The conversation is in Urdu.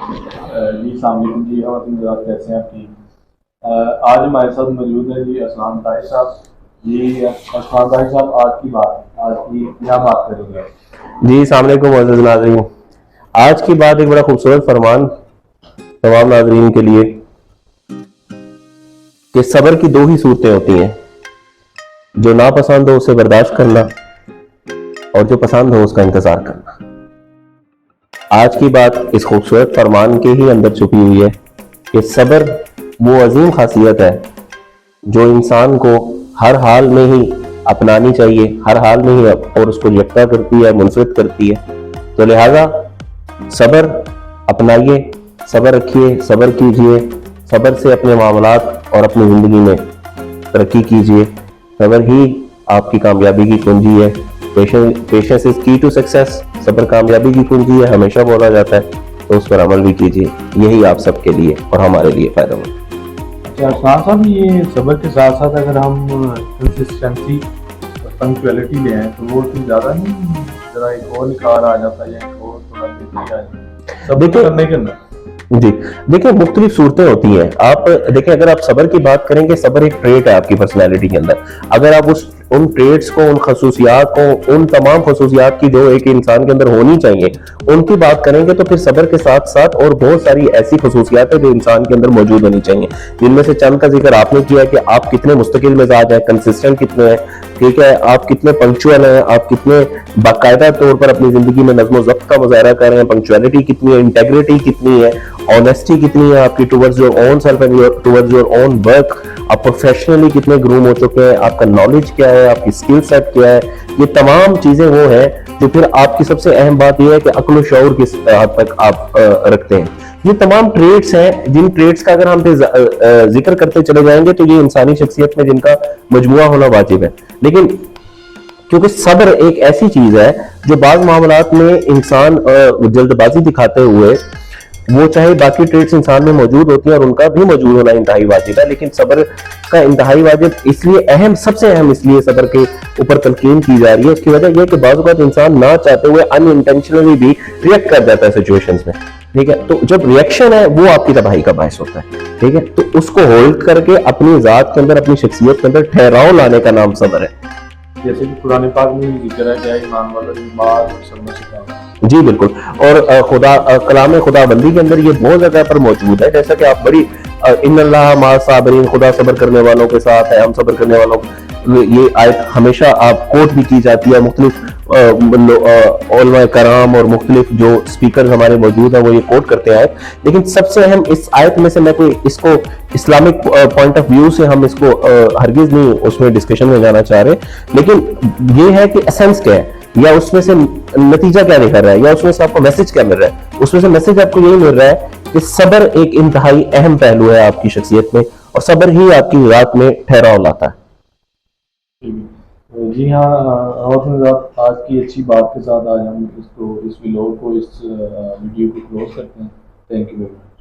جی السلام علیکم جی، خواتین حضرات کیسے ہیں آپ؟ ٹھیک۔ آج ہمارے ساتھ موجود ہیں جی اسلام طاہر صاحب۔ جی اسلام طاہر صاحب، آج کی کیا بات کریں گے؟ جی السلام علیکم معزز ناظرین، آج کی بات ایک بڑا خوبصورت فرمان تمام ناظرین کے لیے کہ صبر کی دو ہی صورتیں ہوتی ہیں، جو ناپسند ہو اسے برداشت کرنا اور جو پسند ہو اس کا انتظار کرنا۔ آج کی بات اس خوبصورت فرمان کے ہی اندر چھپی ہوئی ہے کہ صبر وہ عظیم خاصیت ہے جو انسان کو ہر حال میں ہی اپنانی چاہیے، ہر حال میں ہی اور اس کو یکتا کرتی ہے، منفرد کرتی ہے۔ تو لہذا صبر اپنائیے، صبر رکھیے، صبر کیجئے، صبر سے اپنے معاملات اور اپنی زندگی میں ترقی کیجئے۔ صبر ہی آپ کی کامیابی کی کنجی ہے۔ پیشنس از کی ٹو سکسیس، صبر کامیابی کی کنجی ہے، ہمیشہ بولا جاتا ہے، تو اس پر عمل بھی کیجئے۔ یہی آپ سب کے لیے اور ہمارے لیے فائدہ مند۔ اچھا اسلام صاحب، یہ صبر کے ساتھ ساتھ اگر ہم کنسسٹنسی اور پنکچویلٹی لے ہیں تو وہ تو زیادہ نہیں، ذرا ایک اور نکھار آ جاتا ہے یا ایک اور تھوڑا بہتری آ جاتا ہے صبر کرنے کے اندر؟ جی دیکھیں، مختلف صورتیں ہوتی ہیں۔ آپ دیکھیں، اگر آپ صبر کی بات کریں گے، صبر ایک ٹریٹ ہے آپ کی پرسنالٹی کے اندر۔ اگر آپ ان ٹریٹس کو، ان خصوصیات کو، ان تمام خصوصیات کی جو ایک انسان کے اندر ہونی چاہیے ان کی بات کریں گے، تو پھر صبر کے ساتھ ساتھ اور بہت ساری ایسی خصوصیات ہیں جو انسان کے اندر موجود ہونی چاہیے، جن میں سے چند کا ذکر آپ نے کیا کہ آپ کتنے مستقل مزاج ہیں، کنسسٹنٹ کتنے ہیں، ٹھیک ہے، آپ کتنے پنکچوئل ہیں، آپ کتنے باقاعدہ طور پر اپنی زندگی میں نظم و ضبط کا مظاہرہ کر رہے ہیں، پنکچویلٹی کتنی ہے، انٹیگریٹی کتنی ہے، آنیسٹی کتنی ہے آپ کی towards your own self and towards your own work, آپ پروفیشنلی کتنے گروم ہو چکے ہیں، آپ کا نالج کیا ہے، آپ کی اسکل سیٹ کیا ہے۔ یہ تمام چیزیں وہ ہیں جو پھر آپ کی سب سے اہم بات یہ ہے کہ عقل و شعور کس حد تک آپ رکھتے ہیں۔ یہ تمام ٹریٹس ہیں جن ٹریٹس کا اگر ہم ذکر کرتے چلے جائیں گے تو یہ انسانی شخصیت میں جن کا مجموعہ ہونا واجب ہے۔ لیکن کیونکہ صبر ایک ایسی چیز ہے جو بعض معاملات میں انسان جلد بازی دکھاتے ہوئے، وہ چاہے باقی ٹریٹس انسان میں موجود ہوتی ہیں اور ان کا بھی موجود ہونا انتہائی واجب ہے، لیکن صبر کا انتہائی واجب اس لیے اہم، سب سے اہم اس لیے صبر کے اوپر تلقین کی جا رہی ہے، اس کی وجہ یہ ہے کہ بعض اوقات انسان نہ چاہتے ہوئے ان انٹینشنلی بھی ریئیکٹ کر جاتا ہے سچویشنز میں، ٹھیک ہے۔ تو جب ریئیکشن ہے وہ آپ کی تباہی کا باعث ہوتا ہے، ٹھیک ہے۔ تو اس کو ہولڈ کر کے اپنی ذات کے اندر، اپنی شخصیت کے اندر ٹھہراؤ لانے کا نام صبر ہے۔ جیسے کہ قرآن پاک میں بھی ذکر ہے کہ ایمان والا ایمان اور صبر سے کام ہے۔ جی بالکل، اور کلام خدا بندی کے اندر یہ بہت جگہ پر موجود ہے، جیسا کہ آپ بڑی ان اللہ مع الصابرین، خدا صبر کرنے والوں کے ساتھ ہے، ہم صبر کرنے والوں، یہ آیت ہمیشہ آپ کوٹ بھی کی جاتی ہے۔ مختلف علماء کرام اور مختلف جو سپیکرز ہمارے موجود ہیں وہ یہ کوٹ کرتے ہیں، لیکن سب سے اہم اس آیت میں سے میں کوئی اس کو اسلامک پوائنٹ آف ویو سے ہم اس کو ہرگز نہیں اس میں ڈسکشن میں جانا چاہ رہے، لیکن یہ ہے کہ اسینس کیا ہے، یا اس میں سے نتیجہ کیا نکل رہا ہے، یا اس میں سے آپ کو میسج کیا مل رہا ہے۔ اس میں سے میسج آپ کو یہی مل رہا ہے کہ صبر ایک انتہائی اہم پہلو ہے آپ کی شخصیت میں، اور صبر ہی آپ کی ذات میں ٹھہراؤ لاتا ہے۔ جی ہاں، اور آج کی اچھی بات کے ساتھ آج ہم اس ویلوگ کو، اس ویڈیو کو کلوز کرتے ہیں۔ Thank you very much.